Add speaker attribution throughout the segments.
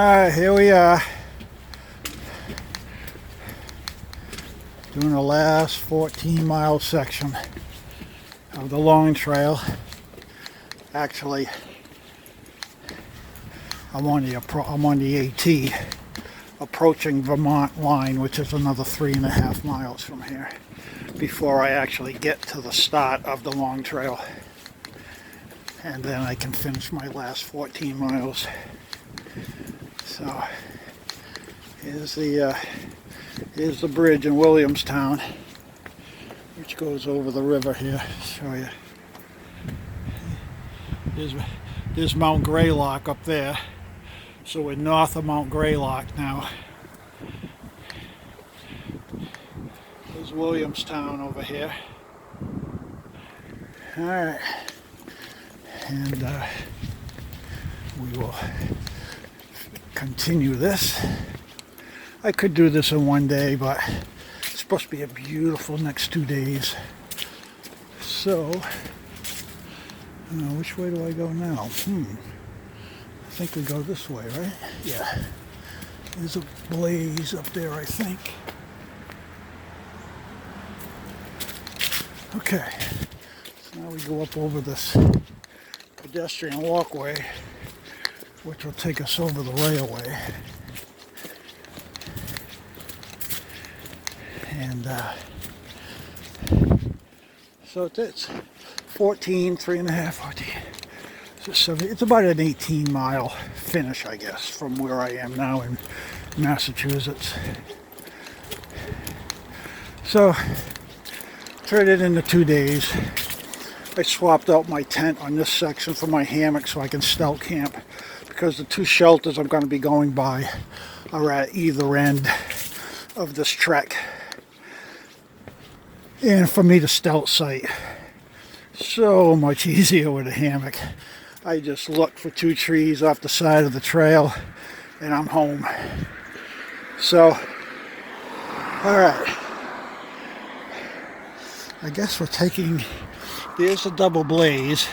Speaker 1: Alright, here we are. Doing the last 14-mile section of the long trail. Actually, I'm on the AT, approaching Vermont line, which is another 3.5 miles from here, before I actually get to the start of the long trail. And then I can finish my last 14 miles. So here's the bridge in Williamstown, which goes over the river here. Show you. There's Mount Greylock up there. So we're north of Mount Greylock now. There's Williamstown over here. Alright. And we will continue this. I could do this in one day, but it's supposed to be a beautiful next 2 days. So, which way do I go now? I think we go this way, right? Yeah. There's a blaze up there, I think. Okay. So now we go up over this pedestrian walkway, which will take us over the railway. And so it's 3.5, 14. It's about an 18-mile finish, I guess, from where I am now in Massachusetts. So, turned it into 2 days. I swapped out my tent on this section for my hammock so I can snow camp, because the 2 shelters I'm going to be going by are at either end of this trek. And for me to stealth site, so much easier with a hammock. I just look for 2 trees off the side of the trail and I'm home. So, alright. I guess we're taking, there's a double blaze.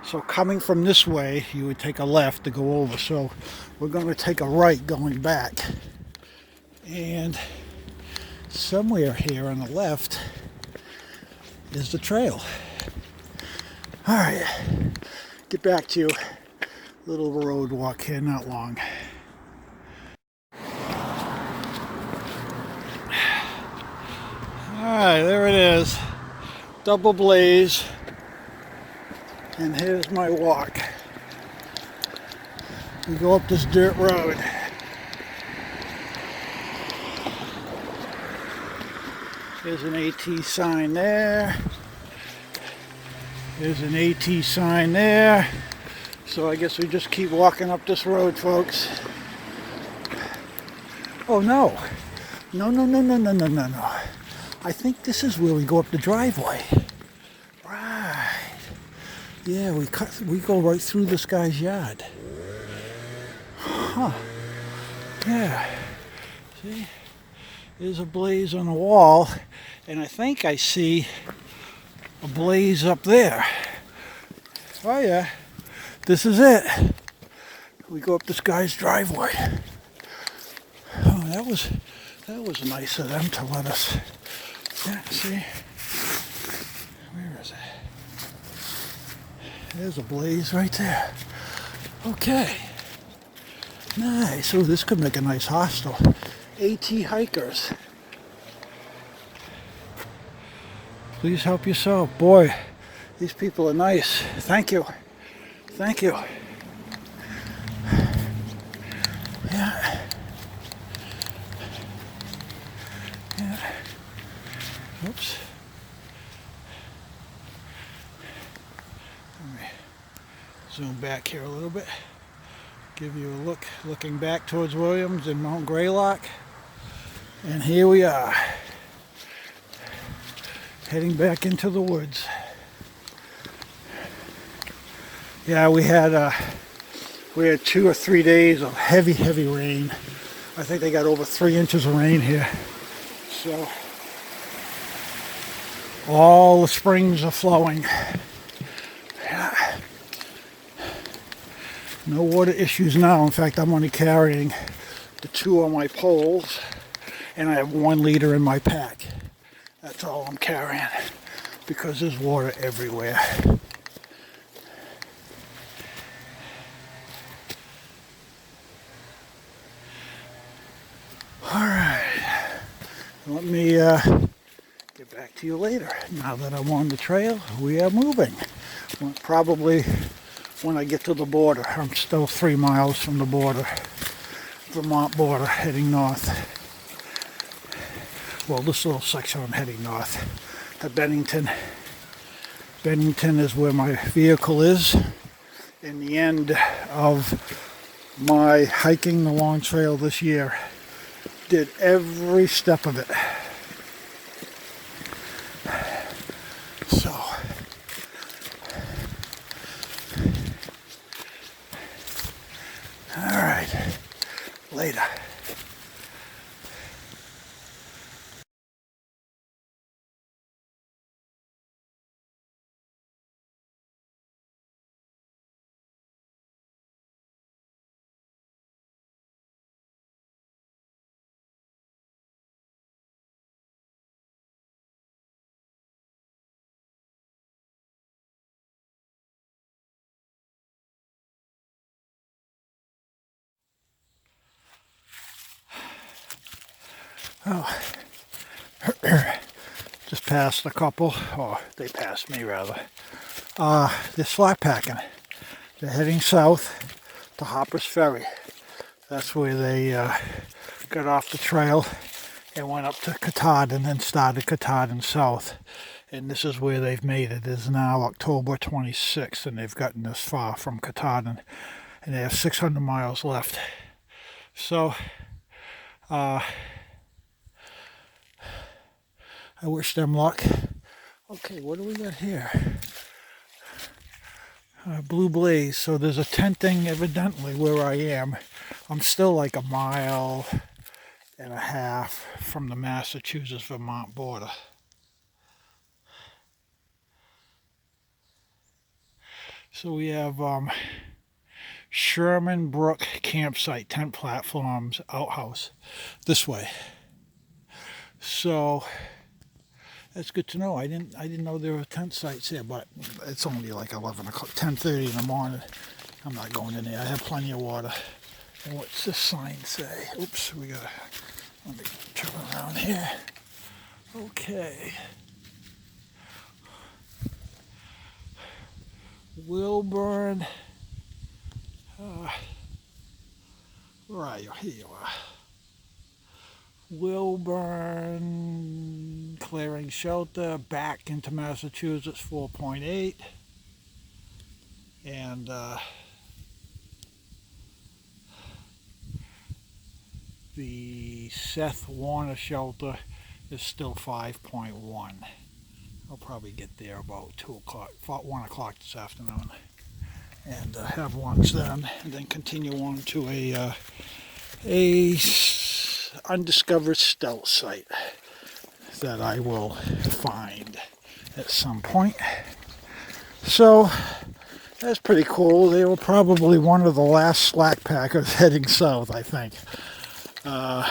Speaker 1: So coming from this way, you would take a left to go over. So we're going to take a right going back. And somewhere here on the left is the trail. Alright, get back to you. Little road walk here, not long. Alright, there it is. Double blaze. And here's my walk. We go up this dirt road. There's an AT sign there. There's an AT sign there. So I guess we just keep walking up this road, folks. Oh no. No. I think this is where we go up the driveway. Right. Yeah, we go right through this guy's yard. Huh. Yeah. See? There's a blaze on the wall, and I think I see a blaze up there. Oh yeah, this is it. We go up this guy's driveway. Oh, that was nice of them to let us. Yeah, see? Where is it? There's a blaze right there. Okay. Nice. Oh, this could make a nice hostel. AT hikers. Please help yourself. Boy, these people are nice. Thank you. Thank you. Yeah. Yeah. Oops. Let me zoom back here a little bit. Give you a look, looking back towards Williams and Mount Greylock. And here we are, heading back into the woods. Yeah, we had 2 or 3 days of heavy rain. I think they got over 3 inches of rain here. So all the springs are flowing. Yeah. No water issues now. In fact, I'm only carrying the 2 on my poles, and I have 1 liter in my pack. That's all I'm carrying because there's water everywhere. Alright, let me get back to you later. Now that I'm on the trail, we are moving. Well, probably when I get to the border. I'm still 3 miles from the border, Vermont border, heading north. Well, this little section I'm heading north to Bennington. Bennington is where my vehicle is. In the end of my hiking the long trail this year, did every step of it. So, all right, later. Oh, just passed a couple, or they passed me rather. They're slack packing. They're heading south to Harper's Ferry. That's where they got off the trail and went up to Katahdin and then started Katahdin south. And this is where they've made it. It is now October 26th and they've gotten this far from Katahdin. And they have 600 miles left. So, I wish them luck. Okay, what do we got here? Blue Blaze. So there's a tenting evidently where I am. I'm still like 1.5 miles from the Massachusetts-Vermont border. So we have Sherman Brook campsite, tent platforms, outhouse this way. So that's good to know. I didn't know there were tent sites here, but it's only like 11 o'clock, 10:30 in the morning. I'm not going in there. I have plenty of water. And what's this sign say? Oops, let me turn around here. Okay. Wilburn. Where are you? Here you are. Wilburn clearing shelter back into Massachusetts 4.8 and the Seth Warner shelter is still 5.1. I'll probably get there about 2 o'clock, 1 o'clock this afternoon and have lunch then and then continue on to a undiscovered stealth site that I will find at some point. So that's pretty cool. They were probably one of the last slack packers heading south, I think. I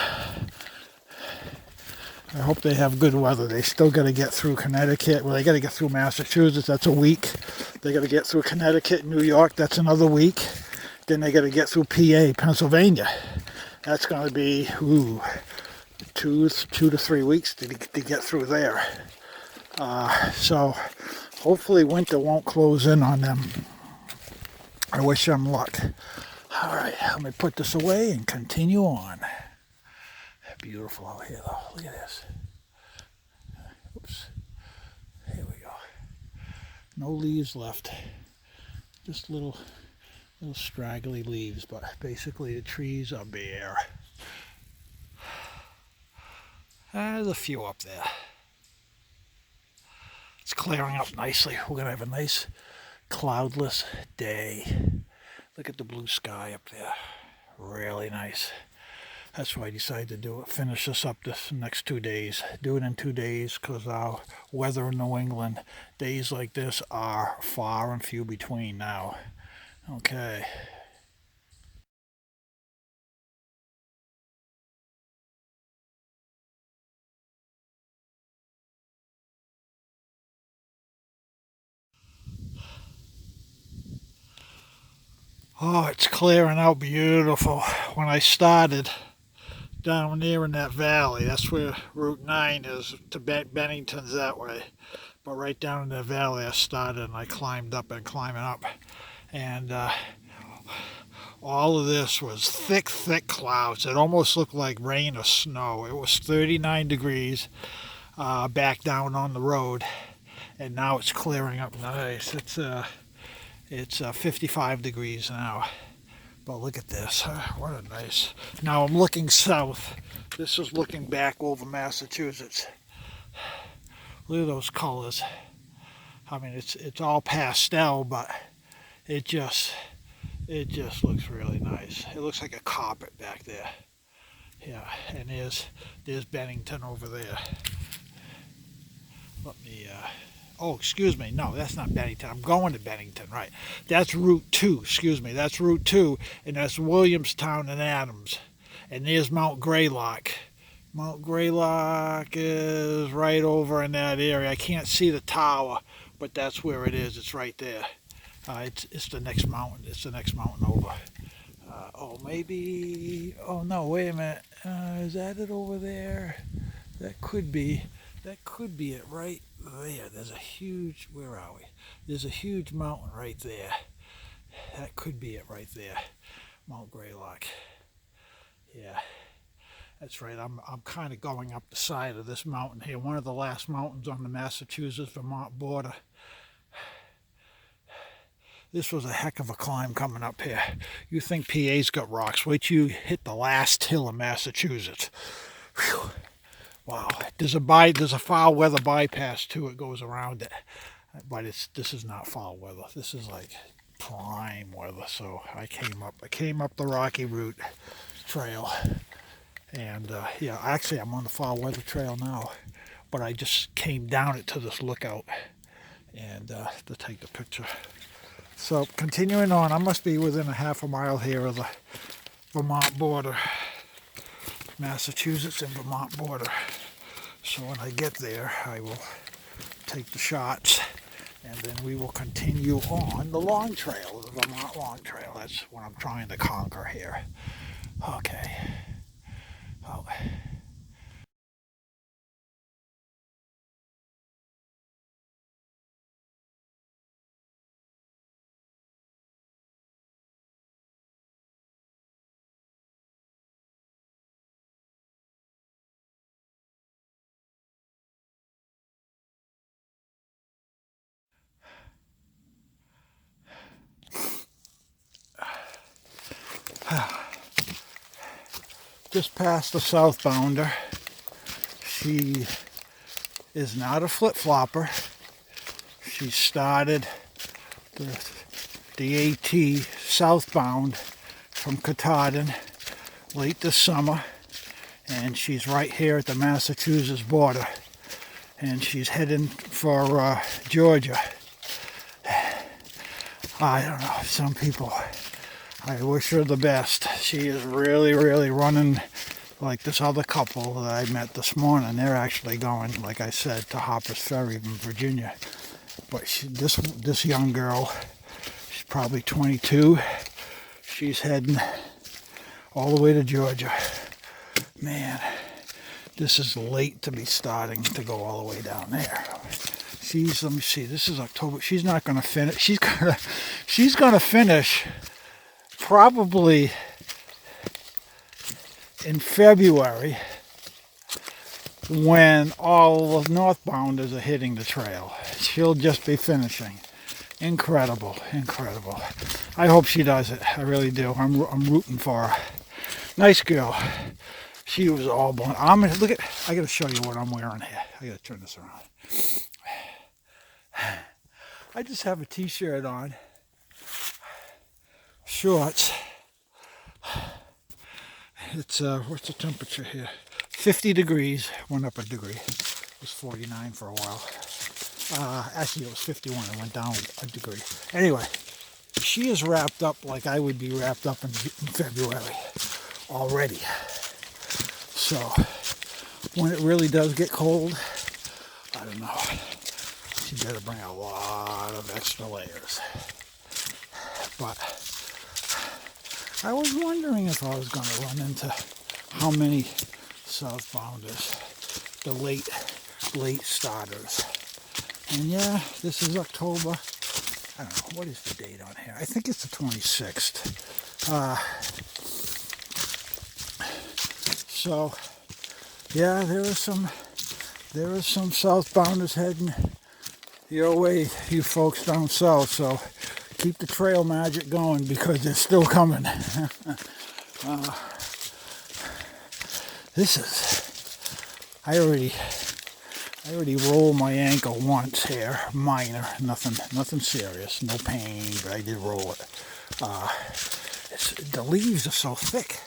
Speaker 1: hope they have good weather. They still got to get through Connecticut. Well, they got to get through Massachusetts. That's a week. They got to get through Connecticut, New York. That's another week. Then they got to get through PA, Pennsylvania. That's going to be 2 to 3 weeks to get through there. So hopefully winter won't close in on them. I wish them luck. All right, let me put this away and continue on. Beautiful out here though. Look at this. Oops. Here we go. No leaves left. Just little straggly leaves, but basically the trees are bare. There's a few up there. It's clearing up nicely. We're going to have a nice cloudless day. Look at the blue sky up there. Really nice. That's why I decided to do it. Finish this up this next 2 days. Do it in 2 days because our weather in New England, days like this are far and few between now. Okay. Oh, it's clearing out beautiful. When I started down there in that valley, that's where Route 9 is to Bennington's that way. But right down in that valley I started and I climbed up and climbing up. And all of this was thick, thick clouds. It almost looked like rain or snow. It was 39 degrees back down on the road. And now it's clearing up nice. It's 55 degrees now. But look at this. What a nice. Now I'm looking south. This is looking back over Massachusetts. Look at those colors. I mean, it's all pastel, but it just looks really nice. It looks like a carpet back there. Yeah, and there's Bennington over there. Let me oh, excuse me. No, that's not Bennington. I'm going to Bennington, right. That's Route 2. Excuse me. That's Route 2, and that's Williamstown and Adams. And there's Mount Greylock. Mount Greylock is right over in that area. I can't see the tower, but that's where it is. It's right there. It's the next mountain. It's the next mountain over. Oh, maybe. Oh no! Wait a minute. Is that it over there? That could be. That could be it right there. There's a huge. Where are we? There's a huge mountain right there. That could be it right there. Mount Greylock. Yeah. That's right. I'm kind of going up the side of this mountain here. One of the last mountains on the Massachusetts-Vermont border. This was a heck of a climb coming up here. You think PA's got rocks. Wait till you hit the last hill of Massachusetts. Whew. Wow. There's a foul weather bypass too. It goes around it. But this is not foul weather. This is like prime weather. So I came up the Rocky Route trail. And yeah, actually I'm on the foul weather trail now. But I just came down it to this lookout and to take the picture. So continuing on, I must be within a half a mile here of the Vermont border. Massachusetts and Vermont border. So when I get there, I will take the shots and then we will continue on the long trail, the Vermont long trail. That's what I'm trying to conquer here. Okay. Oh. Just past the southbounder. She is not a flip-flopper. She started the AT southbound from Katahdin late this summer, and she's right here at the Massachusetts border, and she's heading for Georgia. I don't know, some people, I wish her the best. She is really, really running like this other couple that I met this morning. They're actually going, like I said, to Harper's Ferry in Virginia. But this young girl, she's probably 22. She's heading all the way to Georgia. Man, this is late to be starting to go all the way down there. Let me see, this is October. She's not going to finish. She's going to finish probably in February when all the northbounders are hitting the trail. She'll just be finishing. Incredible, incredible. I hope she does it. I really do. I'm rooting for her. Nice girl. She was all blonde. I got to show you what I'm wearing here. I got to turn this around. I just have a t-shirt on, shorts. It's what's the temperature here? 50 degrees. Went up a degree. It was 49 for a while. Actually, it was 51. It went down a degree. Anyway, she is wrapped up like I would be wrapped up in February already. So when it really does get cold, I don't know. She better bring a lot of extra layers. But I was wondering if I was going to run into how many southbounders, the late starters. And yeah, this is October. I don't know, what is the date on here? I think it's the 26th. So, yeah, there are some southbounders heading your way, you folks down south. So keep the trail magic going because they're still coming. I already rolled my ankle once here, minor, nothing serious, no pain, but I did roll it. The leaves are so thick.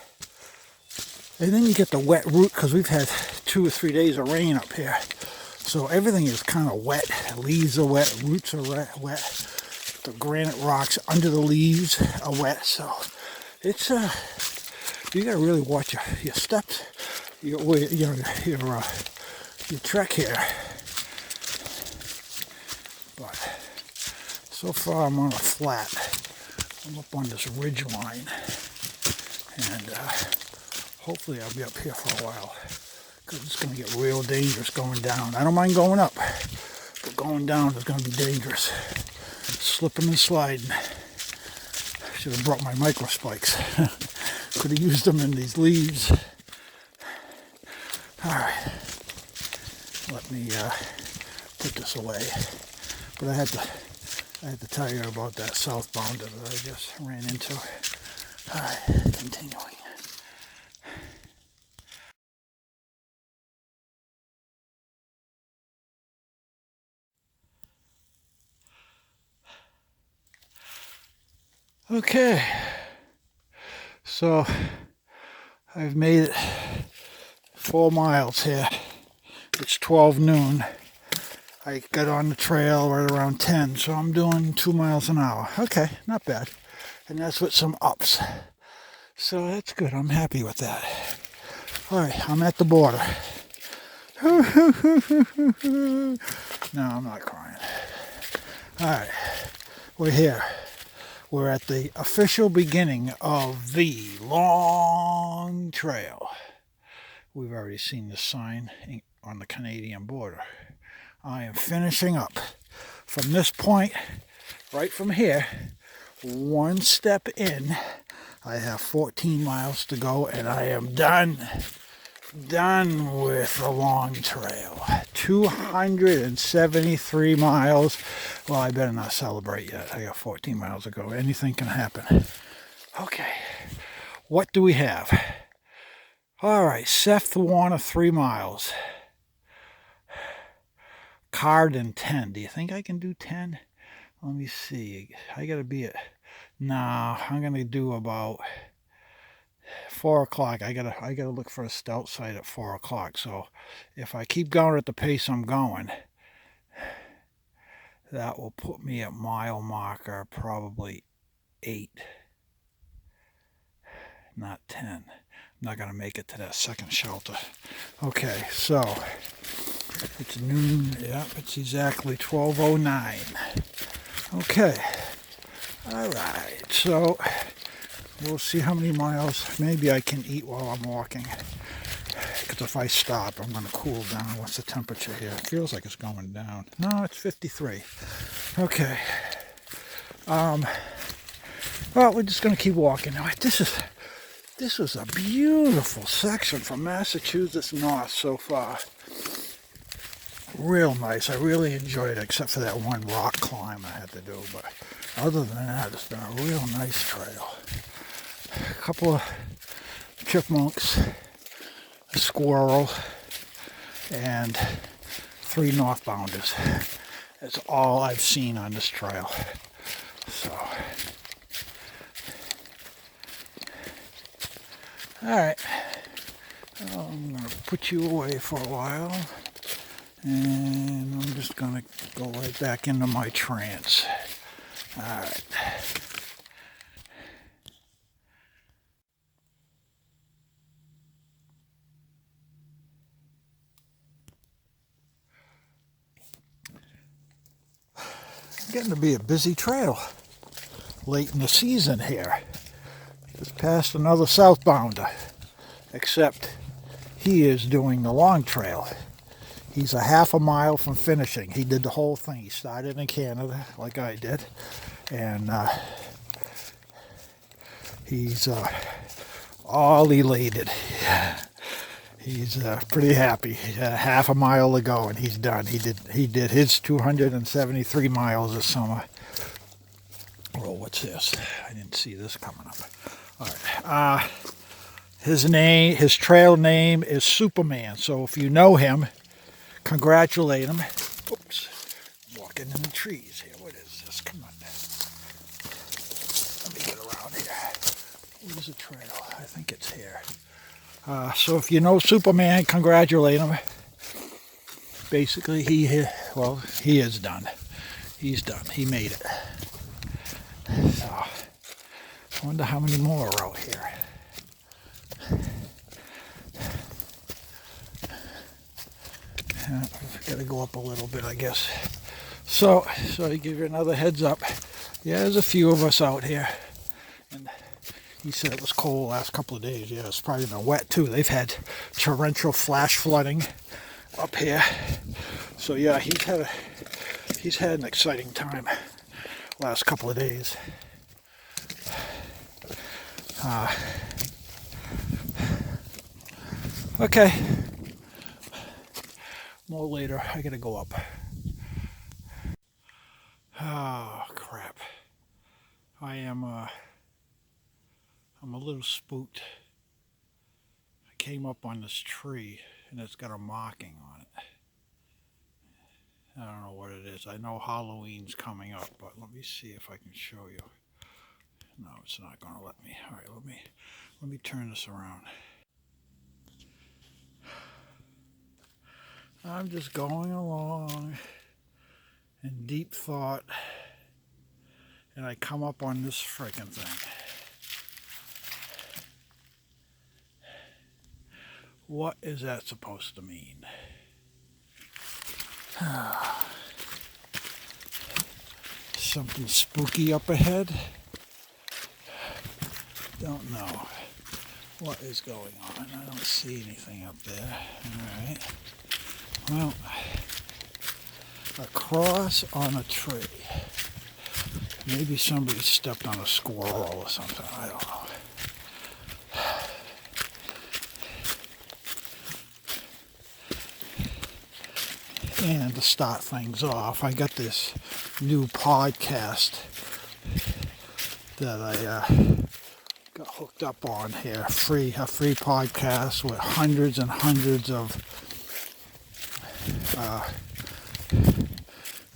Speaker 1: And then you get the wet root, because we've had 2 or 3 days of rain up here. So everything is kind of wet. Leaves are wet, roots are wet. The granite rocks under the leaves are wet. So it's you gotta really watch your steps, your trek here. But so far I'm on a flat. I'm up on this ridge line, and hopefully I'll be up here for a while, because it's going to get real dangerous going down. I don't mind going up, but going down is going to be dangerous. Slipping and sliding. Should have brought my micro spikes. Could have used them in these leaves. Alright, let me put this away. But I had to tell you about that southbounder that I just ran into. Alright, continuing. Okay, so I've made it 4 miles here. It's 12 noon. I got on the trail right around 10, so I'm doing 2 miles an hour. Okay, not bad. And that's with some ups. So that's good. I'm happy with that. All right, I'm at the border. No, I'm not crying. All right, we're here. We're at the official beginning of the long trail. We've already seen the sign on the Canadian border. I am finishing up. From this point, right from here, one step in, I have 14 miles to go, and I am done with the long trail. 273 miles. Well, I better not celebrate yet. I got 14 miles to go. Anything can happen. Okay, what do we have? All right, Seth Warner, 3 miles. Carden, 10. Do you think I can do 10? Let me see. I gotta be at... Nah, I'm gonna do about 4 o'clock. I gotta look for a stout site at 4 o'clock. So if I keep going at the pace I'm going, that will put me at mile marker probably 8, not 10. I'm not gonna make it to that second shelter. Okay, so it's noon. Yeah, it's exactly 12:09. Okay. All right. So we'll see how many miles. Maybe I can eat while I'm walking. Because if I stop, I'm going to cool down. What's the temperature here? It feels like it's going down. No, it's 53. Okay. Well, we're just going to keep walking. Now, this was a beautiful section from Massachusetts north so far. Real nice. I really enjoyed it, except for that one rock climb I had to do. But other than that, it's been a real nice trail. A couple of chipmunks, a squirrel, and 3 northbounders. That's all I've seen on this trail. So, all right. Well, I'm going to put you away for a while. And I'm just going to go right back into my trance. All right. It's getting to be a busy trail late in the season here. Past another southbounder, except he is doing the long trail. He's a half a mile from finishing. He did the whole thing. He started in Canada, like I did, and he's all elated. He's pretty happy. He had half a mile to go, and he's done. He did his 273 miles this summer. Oh, what's this? I didn't see this coming up. All right. His trail name is Superman. So if you know him, congratulate him. Oops, I'm walking in the trees here. What is this? Come on. Let me get around here. Where's the trail? I think it's here. So if you know Superman, congratulate him. Basically, he is done. He's done. He made it. So, I wonder how many more are out here. Got to go up a little bit, I guess. So to give you another heads up, yeah, there's a few of us out here. And he said it was cold the last couple of days. Yeah, it's probably been wet too. They've had torrential flash flooding up here. So yeah, he's had an exciting time last couple of days. Okay. More later. I gotta go up. Oh crap. I'm a little spooked. I came up on this tree and it's got a marking on it. I don't know what it is. I know Halloween's coming up, but let me see if I can show you. No, it's not going to let me. All right, let me turn this around. I'm just going along in deep thought, and I come up on this frickin' thing. What is that supposed to mean? Something spooky up ahead? Don't know what is going on. I don't see anything up there. All right. Well, a cross on a tree. Maybe somebody stepped on a squirrel or something. I don't know. And to start things off, I got this new podcast that I got hooked up on here. A free podcast with hundreds and hundreds of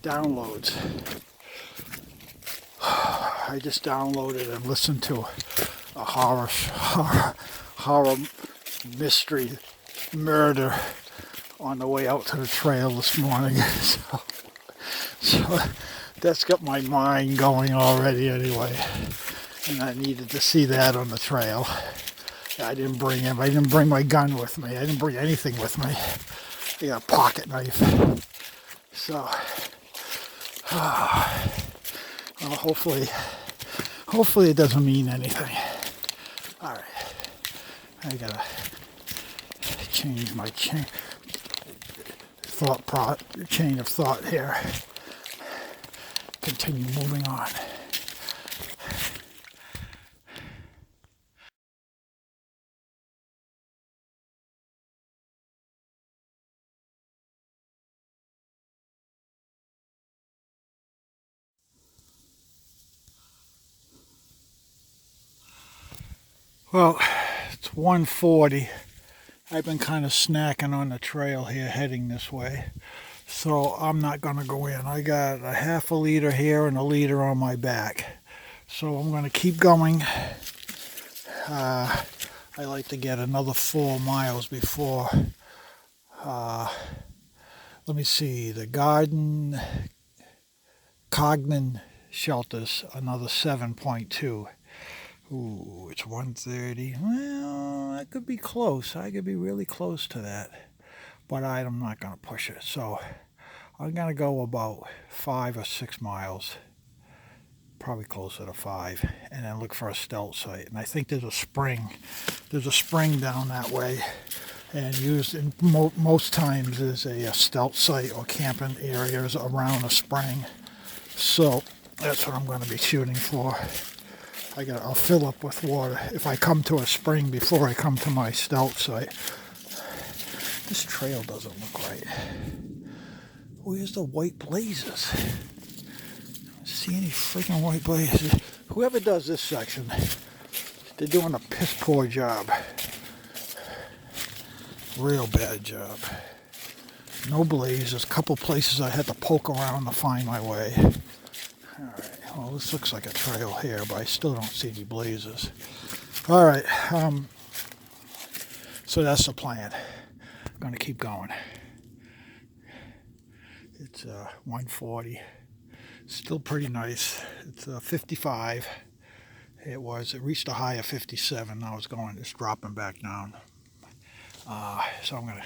Speaker 1: downloads. I just downloaded and listened to a horror mystery murder on the way out to the trail this morning. So that's got my mind going already anyway. And I needed to see that on the trail. I didn't bring my gun with me. I didn't bring anything with me. I got a pocket knife. So well, hopefully it doesn't mean anything. All right. I gotta change my chain of thought here. Continue moving on. Well, it's 1:40. I've been kind of snacking on the trail here heading this way. So I'm not going to go in. I got a half a liter here and a liter on my back. So I'm going to keep going. I like to get another 4 miles before, let me see, the Cognan shelters, another 7.2. Ooh, it's 1:30. Well, I could be close. I could be really close to that. But I'm not going to push it. So I'm going to go about 5 or 6 miles probably closer to 5, and then look for a stealth site. And I think there's a spring. There's a spring down that way, and used in most times is a stealth site or camping areas around a spring. So that's what I'm going to be shooting for. I'll fill up with water if I come to a spring before I come to my stealth site. This trail doesn't look right. Where's the white blazes? I don't see any freaking white blazes. Whoever does this section, they're doing a piss poor job. Real bad job. No blazes. A couple places I had to poke around to find my way. Alright, well this looks like a trail here, but I still don't see any blazes. Alright, so that's the plan. I'm going to keep going. It's 140. Still pretty nice. It's 55. It reached a high of 57. Now it's dropping back down. So I'm going to,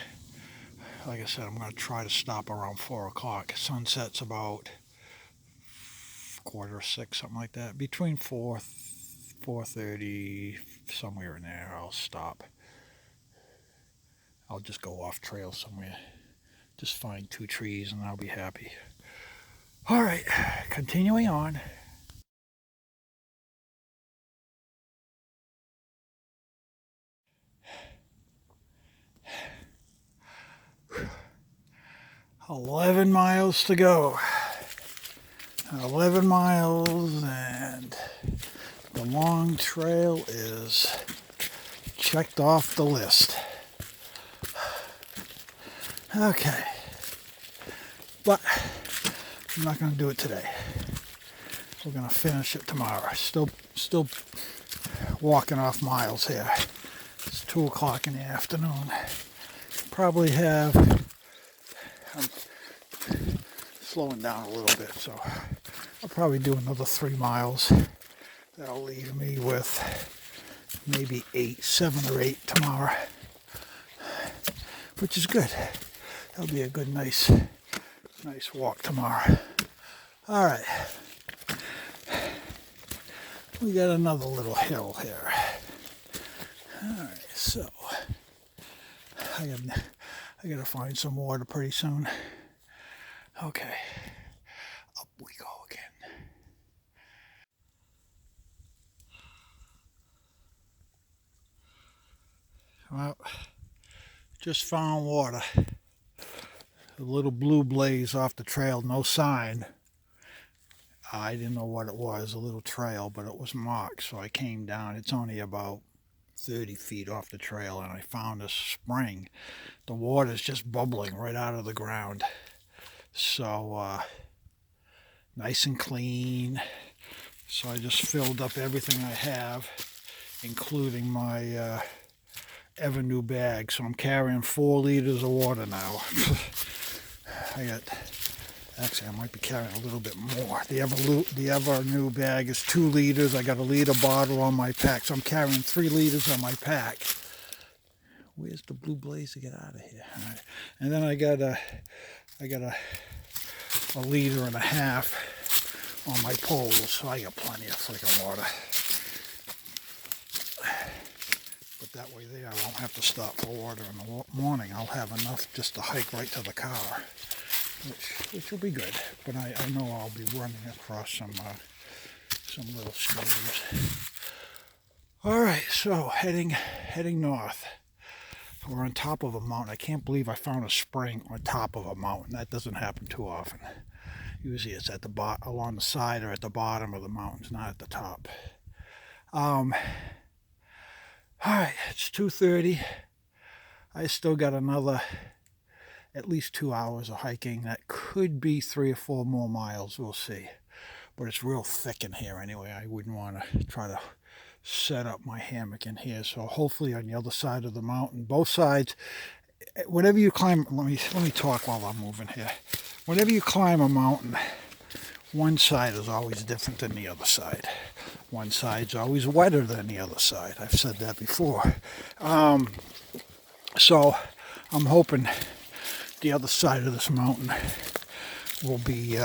Speaker 1: like I said, I'm going to try to stop around 4 o'clock. Sunset's about 5:45, something like that. Between 4:30, somewhere in there, I'll stop. I'll just go off trail somewhere. Just find 2 trees and I'll be happy. All right, continuing on. Whew. 11 miles to go. 11 miles, and the long trail is checked off the list. Okay, but I'm not going to do it today. We're going to finish it tomorrow. Still walking off miles here. It's 2 o'clock in the afternoon. Probably have, I'm slowing down a little bit, so I'll probably do another 3 miles. That'll leave me with maybe 7 or 8 tomorrow, which is good. That'll be a good, nice walk tomorrow. All right. We got another little hill here. All right, so I gotta find some water pretty soon. Okay, up we go again. Well, just found water. A little blue blaze off the trail, no sign. I didn't know what it was, a little trail, but it was marked, so I came down. It's only about 30 feet off the trail, and I found a spring. The water's just bubbling right out of the ground. So, nice and clean. So I just filled up everything I have, including my ever new bag. So I'm carrying 4 liters of water now. Actually, I might be carrying a little bit more. The ever new bag is 2 liters. I got a liter bottle on my pack, so I'm carrying 3 liters on my pack. Where's the blue blaze to get out of here? All right. And then I got a 1.5 liters on my poles, so I got plenty of freaking water. But that way there, I won't have to stop for water in the morning. I'll have enough just to hike right to the car, which will be good. But I know I'll be running across some little streams. All right, so heading north. We're on top of a mountain. I can't believe I found a spring on top of a mountain. That doesn't happen too often. Usually it's at the along the side or at the bottom of the mountains, not at the top. All right, it's 2:30. I still got another at least 2 hours of hiking. That could be 3 or 4 more miles. We'll see. But it's real thick in here anyway. I wouldn't want to try to set up my hammock in here. So hopefully on the other side of the mountain, both sides, whenever you climb, let me talk while I'm moving here. Whenever you climb a mountain, one side is always different than the other side. One side's always wetter than the other side. I've said that before. So I'm hoping the other side of this mountain will be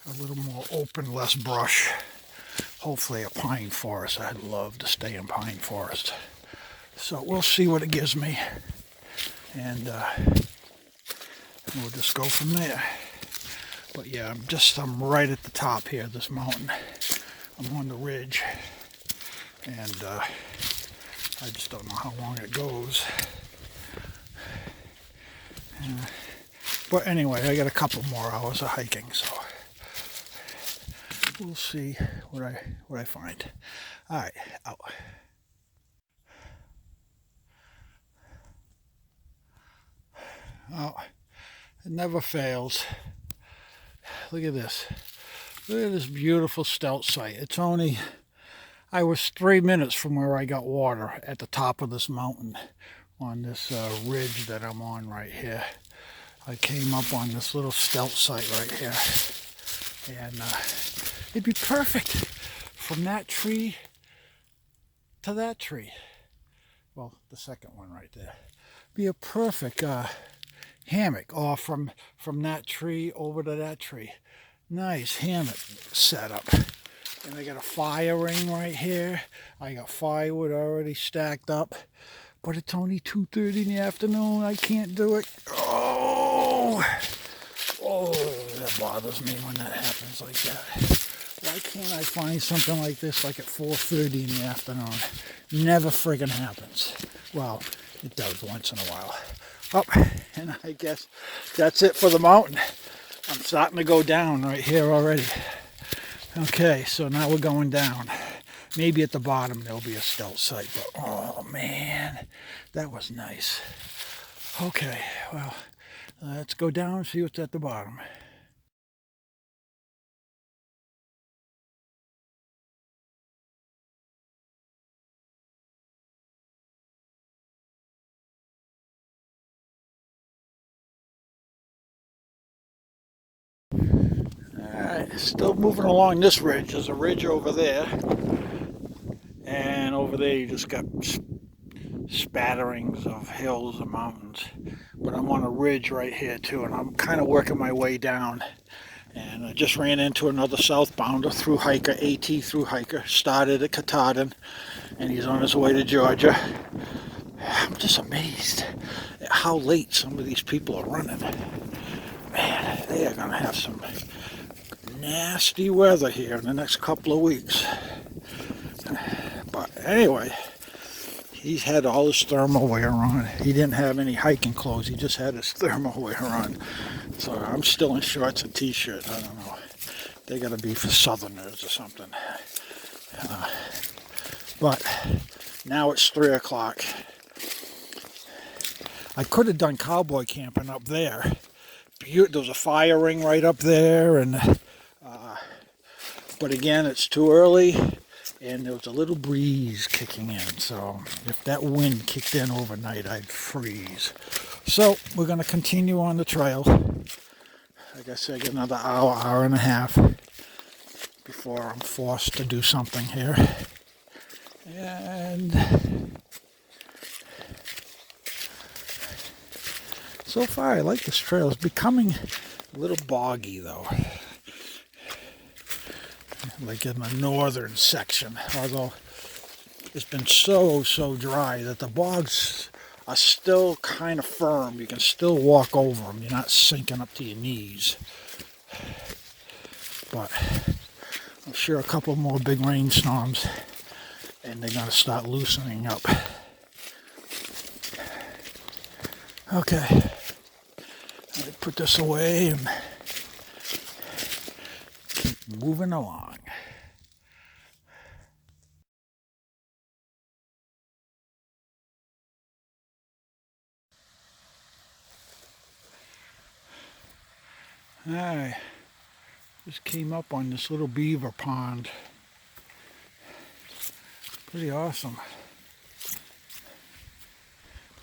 Speaker 1: a little more open, less brush. Hopefully a pine forest. I'd love to stay in pine forest. So we'll see what it gives me. And we'll just go from there. But yeah, I'm right at the top here, this mountain. I'm on the ridge. And I just don't know how long it goes. But anyway, I got a couple more hours of hiking, so we'll see what I find. All right, out. Oh, it never fails. Look at this. Look at this beautiful stealth site. I was 3 minutes from where I got water at the top of this mountain on this ridge that I'm on right here. I came up on this little stealth site right here. And it'd be perfect from that tree to that tree. Well, the second one right there. Be a perfect hammock, or from that tree over to that tree. Nice hammock setup. And I got a fire ring right here. I got firewood already stacked up. But it's only 2:30 in the afternoon. I can't do it. Oh, that bothers me when that happens like that. Why can't I find something like this like at 4:30 in the afternoon? Never friggin' happens. Well, it does once in a while. Oh, and I guess that's it for the mountain. I'm starting to go down right here already. Okay, so now we're going down. Maybe at the bottom there'll be a stealth site, but oh man, that was nice. Okay, well, let's go down and see what's at the bottom. Alright, still moving along this ridge. There's a ridge over there. And over there you just got spatterings of hills and mountains. But I'm on a ridge right here too, and I'm kind of working my way down. And I just ran into another southbounder, Thru-hiker, AT Thru-hiker. Started at Katahdin, and he's on his way to Georgia. I'm just amazed at how late some of these people are running. Man, they are going to have some nasty weather here in the next couple of weeks. But anyway, he's had all his thermal wear on. He didn't have any hiking clothes. He just had his thermal wear on. So I'm still in shorts and t-shirt. I don't know. They got to be for southerners or something. But now it's 3 o'clock. I could have done cowboy camping up there. There was a fire ring right up there, and but again, it's too early, and there was a little breeze kicking in. So if that wind kicked in overnight, I'd freeze. So we're going to continue on the trail. Like I said, I got another hour and a half before I'm forced to do something here. And so far, I like this trail. It's becoming a little boggy, though. Like in the northern section. Although it's been so dry that the bogs are still kind of firm. You can still walk over them. You're not sinking up to your knees. But I'm sure a couple more big rainstorms and they're going to start loosening up. Okay. I put this away and keep moving along. I just came up on this little beaver pond. Pretty awesome.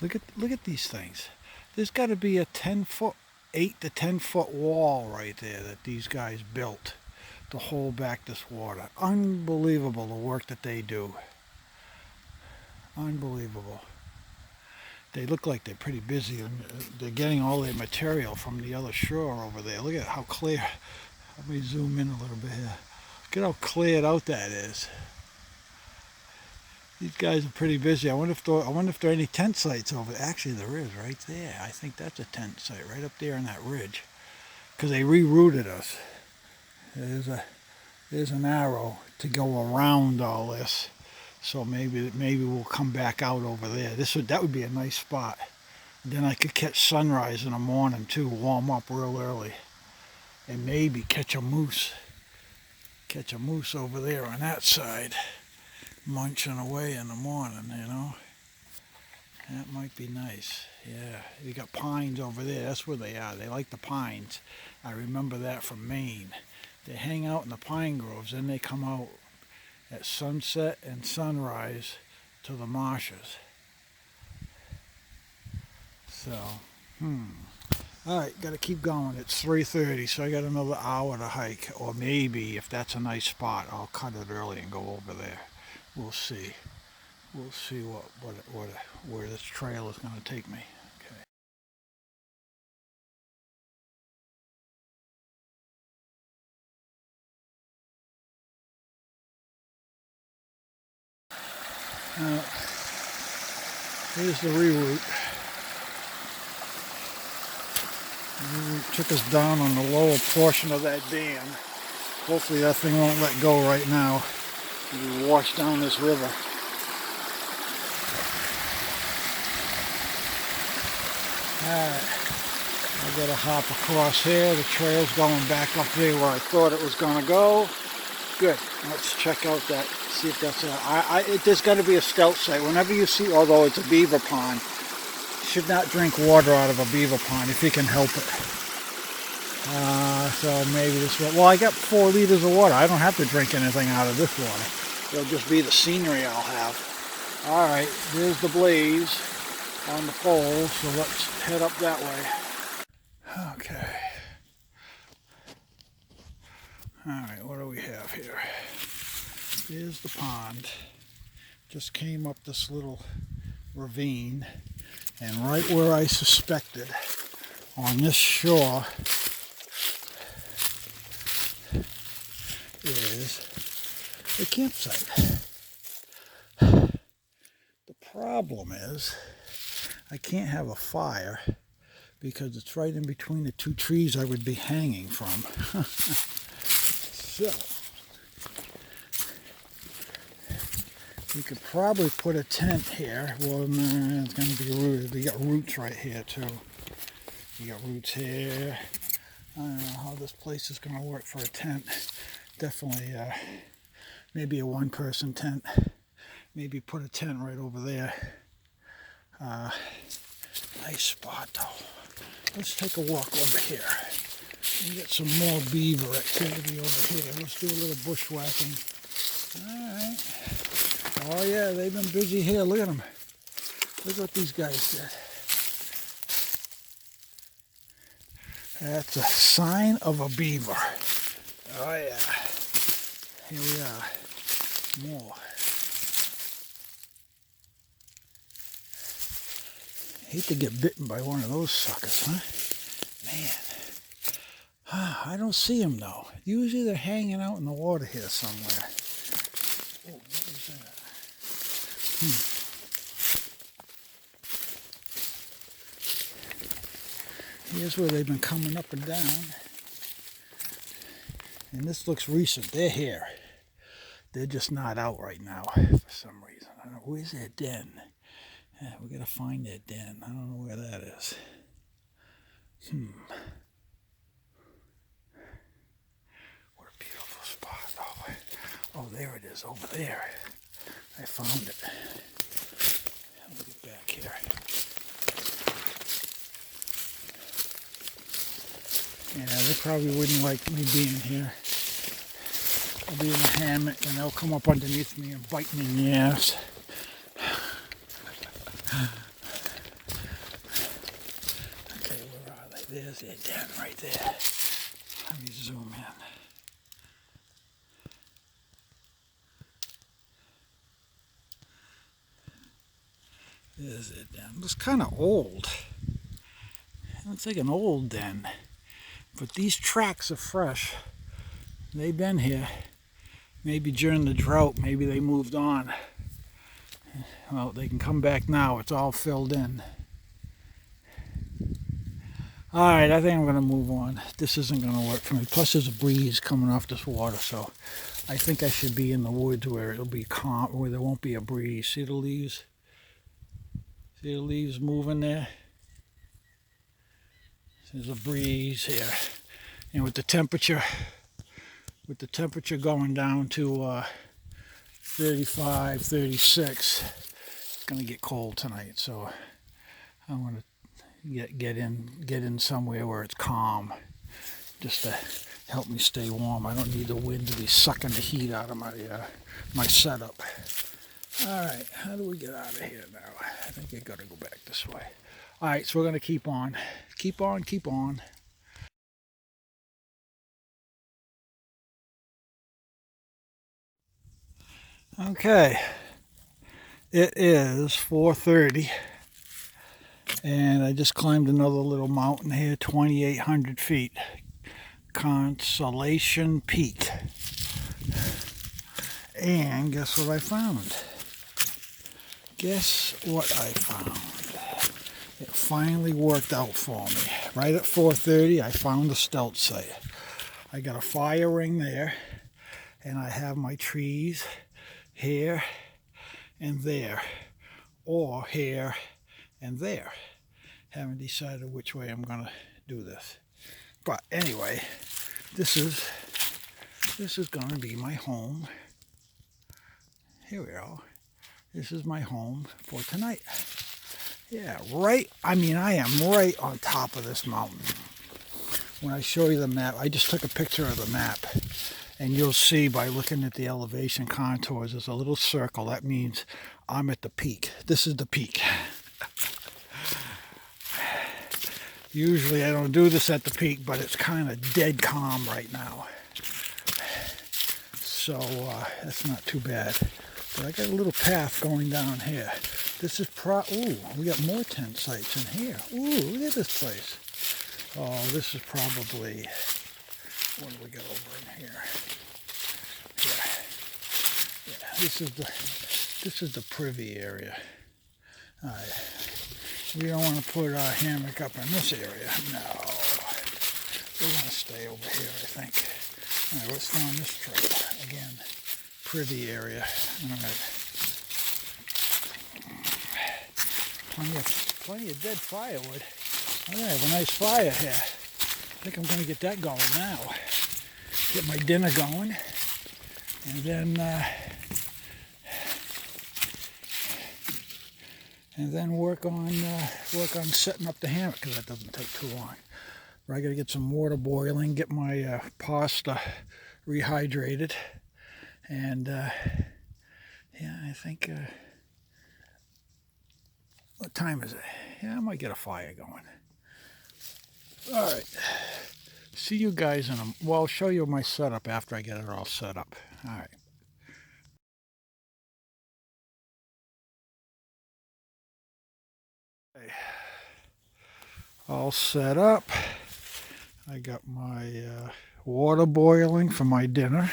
Speaker 1: Look at these things. There's got to be a 10-foot, 8 to 10-foot wall right there that these guys built to hold back this water. Unbelievable the work that they do. Unbelievable. They look like they're pretty busy, and they're getting all their material from the other shore over there. Look at how clear Let me zoom in a little bit here. Look at how cleared out that is. These guys are pretty busy. I wonder if there are any tent sites over there. Actually, there is right there. I think that's a tent site right up there on that ridge. Because they rerouted us. There's an arrow to go around all this. So maybe we'll come back out over there. That would be a nice spot. Then I could catch sunrise in the morning too. Warm up real early, and maybe catch a moose. Catch a moose over there on that side, munching away in the morning. That might be nice. Yeah, you got pines over there. That's where they are. They like the pines. I remember that from Maine. They hang out in the pine groves, then they come out at sunset and sunrise to the marshes. So, all right, got to keep going. It's 3:30, so I got another hour to hike. Or maybe, if that's a nice spot, I'll cut it early and go over there. We'll see. We'll see where this trail is going to take me. Okay. Here's the reroute. The reroute took us down on the lower portion of that dam. Hopefully that thing won't let go right now. We wash down this river. Alright, I gotta hop across here. The trail's going back up there where I thought it was gonna go. Good. Let's check out that. See if that's there's got to be a scout site. Whenever you see, although it's a beaver pond, you should not drink water out of a beaver pond if you can help it. So maybe this way. Well, I got 4 liters of water. I don't have to drink anything out of this water. It'll just be the scenery I'll have. All right, there's the blaze on the pole. So let's head up that way. Okay. Alright, what do we have here? Here's the pond. Just came up this little ravine, and right where I suspected, on this shore, is the campsite. The problem is, I can't have a fire because it's right in between the 2 trees I would be hanging from. So, we could probably put a tent here. Well, no, it's going to be rooted. We got roots right here too. We got roots here. I don't know how this place is going to work for a tent. Definitely, maybe a 1-person tent. Maybe put a tent right over there. Nice spot though. Let's take a walk over here. We got some more beaver activity over here. Let's do a little bushwhacking. Alright. Oh yeah, they've been busy here. Look at them. Look what these guys did. That's a sign of a beaver. Oh yeah. Here we are. More. Hate to get bitten by one of those suckers, huh? Man. I don't see them though. Usually they're hanging out in the water here somewhere. Oh, what was that? Here's where they've been coming up and down. And this looks recent. They're here. They're just not out right now for some reason. I don't know. Where's their den? Yeah, we gotta find their den. I don't know where that is. Oh, there it is, over there. I found it. Let me get back here. Yeah, they probably wouldn't like me being here. I'll be in a hammock and they'll come up underneath me and bite me in the ass. Okay, where are they? There's their den right there. Let me zoom in. There's it den. It looks kind of old. It looks like an old den. But these tracks are fresh. They've been here. Maybe during the drought, maybe they moved on. Well, they can come back now. It's all filled in. Alright, I think I'm going to move on. This isn't going to work for me. Plus there's a breeze coming off this water, so I think I should be in the woods where it'll be calm, where there won't be a breeze. See the leaves? See the leaves moving there? There's a breeze here. And with the temperature going down to 35, 36, it's going to get cold tonight, so I want to get in somewhere where it's calm, just to help me stay warm. I don't need the wind to be sucking the heat out of my setup. All right, how do we get out of here now? I think I got to go back this way. All right, so we're going to keep on. Keep on. Okay, it is 4:30. And I just climbed another little mountain here, 2,800 feet. Consolation Peak. And guess what I found? It finally worked out for me. Right at 4:30, I found a stealth site. I got a fire ring there, and I have my trees here and there, or here and there. Haven't decided which way I'm gonna do this, but anyway, this is gonna be my home. Here we go. This is my home for tonight. Yeah, I am right on top of this mountain. When I show you the map, I just took a picture of the map, and you'll see by looking at the elevation contours, there's a little circle. That means I'm at the peak. This is the peak. Usually I don't do this at the peak, but it's kind of dead calm right now. So that's not too bad. But I got a little path going down here. This is ooh, we got more tent sites in here. Ooh, look at this place. Oh, this is probably, what do we got over in here? Yeah, this is the privy area. All right. We don't want to put our hammock up in this area. No. We're going to stay over here, I think. All right, what's down this trail? Again, privy area. All right. Plenty of dead firewood. I have a nice fire here. I think I'm going to get that going now. Get my dinner going. And then work on setting up the hammock, because that doesn't take too long. But I got to get some water boiling, get my pasta rehydrated, and yeah, I think what time is it? Yeah, I might get a fire going. All right, see you guys I'll show you my setup after I get it all set up. All right. All set up. I got my water boiling for my dinner.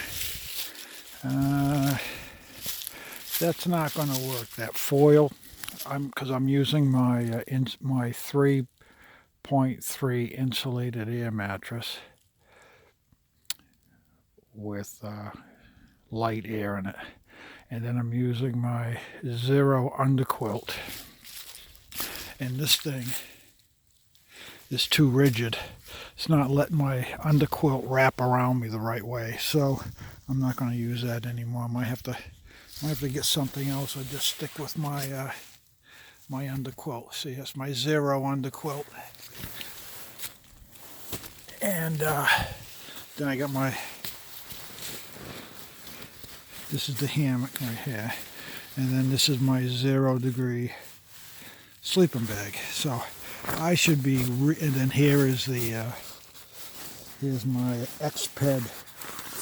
Speaker 1: That's not going to work, that foil, because I'm using my my 3.3 insulated air mattress with light air in it, and then I'm using my Zero underquilt. And this thing is too rigid. It's not letting my underquilt wrap around me the right way, so I'm not going to use that anymore. I might have to get something else, or just stick with my my underquilt. See, that's my Zero underquilt. And then I got this is the hammock right here, and then this is my 0 degree sleeping bag. So I should be, and then here is here's my Xped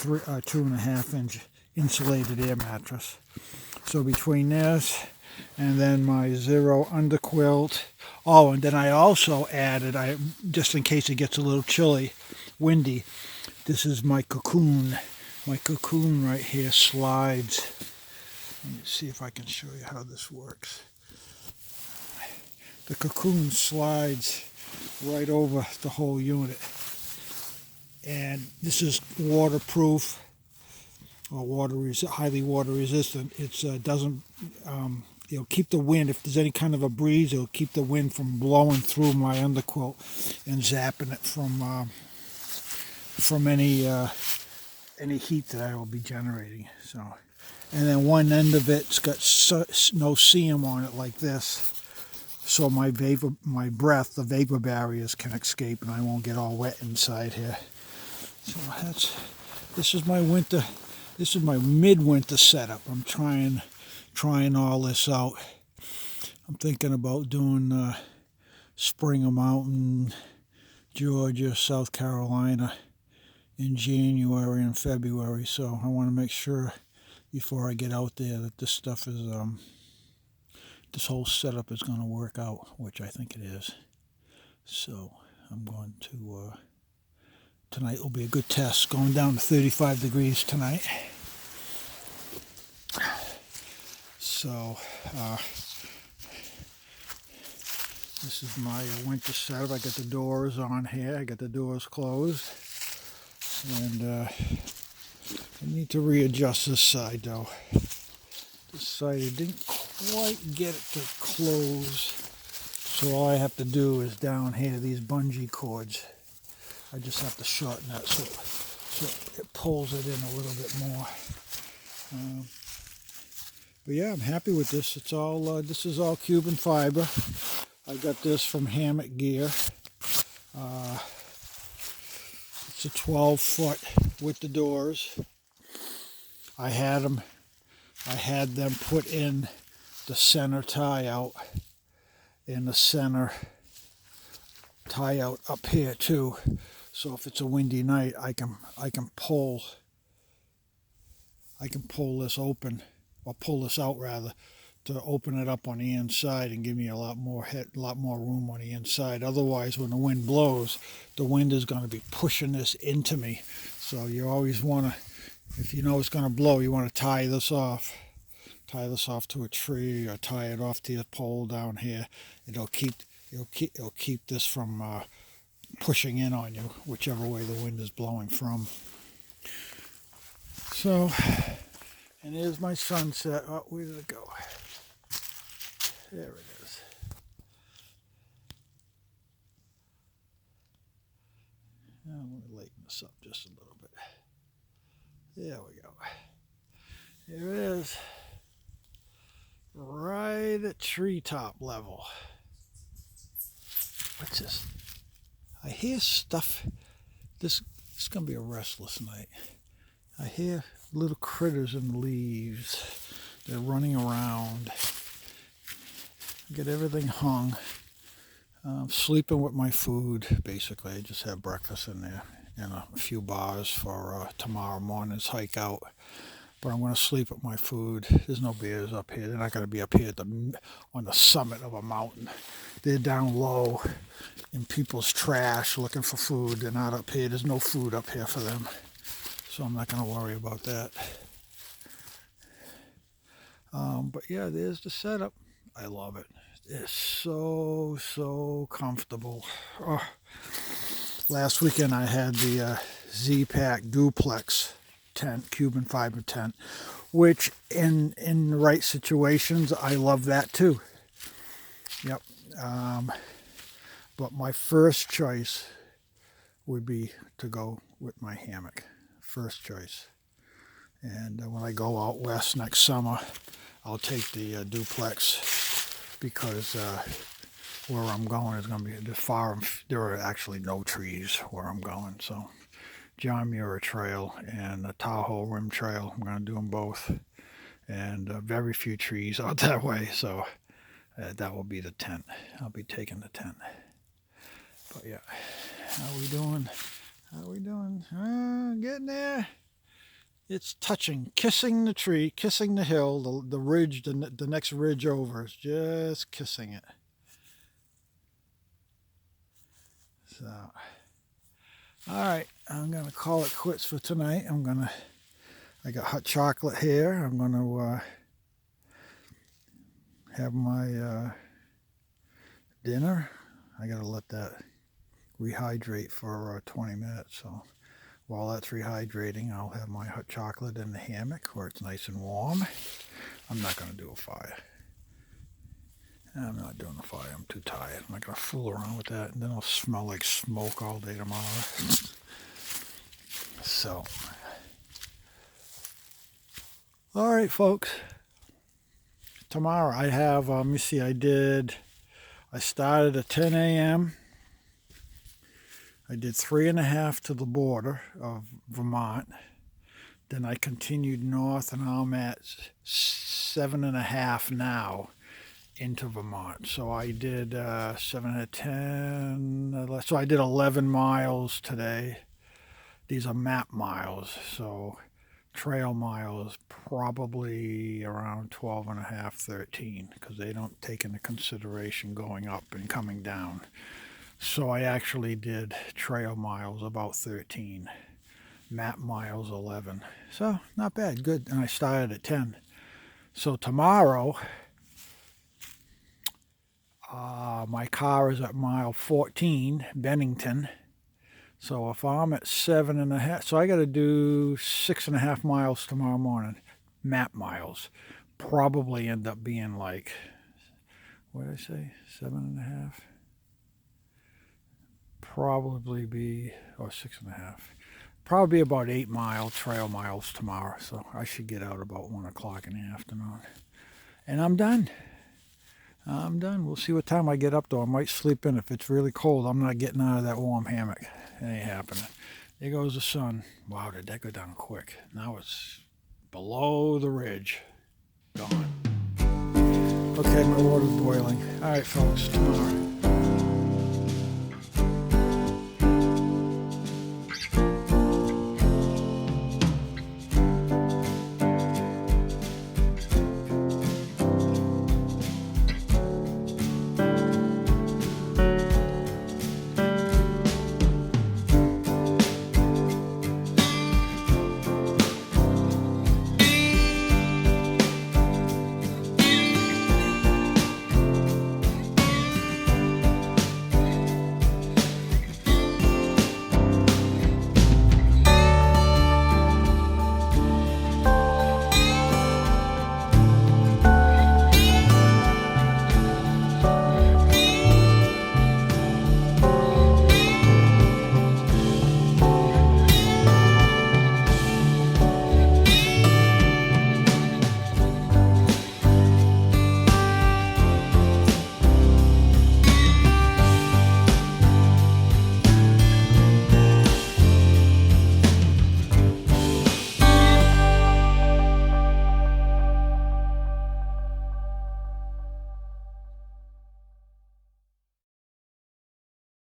Speaker 1: 2.5 inch insulated air mattress. So between this and then my Zero underquilt. Oh, and then I also added, just in case it gets a little chilly, windy, This is my cocoon. My cocoon right here slides. Let me see if I can show you how this works. The cocoon slides right over the whole unit. And this is waterproof or highly water resistant. It doesn't keep the wind. If there's any kind of a breeze, it'll keep the wind from blowing through my underquilt and zapping it from any heat that I will be generating. So, and then one end of it's got no seam on it like this, so my breath, the vapor barriers can escape, and I won't get all wet inside here. So this is my winter. This is my midwinter setup. I'm trying all this out. I'm thinking about doing Springer Mountain, Georgia, South Carolina in January and February. So I want to make sure before I get out there that this stuff is this whole setup is going to work out, which I think it is. So I'm going to tonight will be a good test. Going down to 35 degrees tonight. So this is my winter setup. I got the doors on here. I got the doors closed. And I need to readjust this side though. This side I didn't quite get it to close. So all I have to do is down here, these bungee cords. I just have to shorten that so it pulls it in a little bit more. But yeah, I'm happy with this. It's all this is all Cuban fiber. I got this from Hammock Gear. It's a 12-foot with the doors. I had them put in the center tie out, and the center tie out up here too. So if it's a windy night, I can pull this open, or pull this out rather, to open it up on the inside and give me a lot more room on the inside. Otherwise, when the wind blows, the wind is going to be pushing this into me. So you always want to, if you know it's going to blow, you want to tie this off to a tree, or tie it off to the pole down here. It'll keep this from pushing in on you, whichever way the wind is blowing from. So, and here's my sunset. Oh, where did it go? There it is. Now I'm going to lighten this up just a little bit. There we go. Here it is. Right at treetop level. What's this? I hear stuff. This is going to be a restless night. I hear little critters in the leaves. They're running around. Get everything hung. I'm sleeping with my food. Basically, I just have breakfast in there and a few bars for tomorrow morning's hike out. But I'm going to sleep with my food. There's no bears up here. They're not going to be up here on the summit of a mountain. They're down low in people's trash looking for food. They're not up here. There's no food up here for them. So I'm not going to worry about that. But yeah, there's the setup. I love it. It's so comfortable. Oh. Last weekend I had the Z-Pack duplex tent, Cuban fiber tent, which in the right situations, I love that too. Yep. But my first choice would be to go with my hammock. First choice. And when I go out west next summer, I'll take the duplex, because where I'm going is going to be there are actually no trees where I'm going. So John Muir Trail and the Tahoe Rim Trail, I'm going to do them both. And very few trees out that way. So that will be the tent. I'll be taking the tent. But yeah, how we doing? Getting there. It's touching, kissing the tree, kissing the hill, the ridge, the next ridge over. It's just kissing it. So, All right, I'm gonna call it quits for tonight. I got hot chocolate here. I'm gonna have my dinner. I gotta let that rehydrate for 20 minutes. So while that's rehydrating, I'll have my hot chocolate in the hammock where it's nice and warm. I'm not gonna do a fire. I'm not doing a fire. I'm too tired. I'm not gonna fool around with that, and then I'll smell like smoke all day tomorrow. So, all right, folks. Tomorrow I have. Let me see. I started at 10 a.m. I did 3.5 to the border of Vermont. Then I continued north, and I'm at 7.5 now into Vermont. So I did 7 to 10. So I did 11 miles today. These are map miles. So trail miles probably around 12.5, 13, because they don't take into consideration going up and coming down. So I actually did trail miles about 13, map miles 11. So not bad, good. And I started at 10. So tomorrow, my car is at mile 14, Bennington. So if I'm at 7.5, so I got to do 6.5 miles tomorrow morning, map miles. Probably end up being like, what did I say, 7.5? Probably be, or 6.5. Probably be about 8 trail miles tomorrow. So I should get out about 1 o'clock in the afternoon. And I'm done. We'll see what time I get up though. I might sleep in. If it's really cold, I'm not getting out of that warm hammock. It ain't happening. There goes the sun. Wow, did that go down quick? Now it's below the ridge. Gone. Okay, my water's boiling. All right, folks, tomorrow.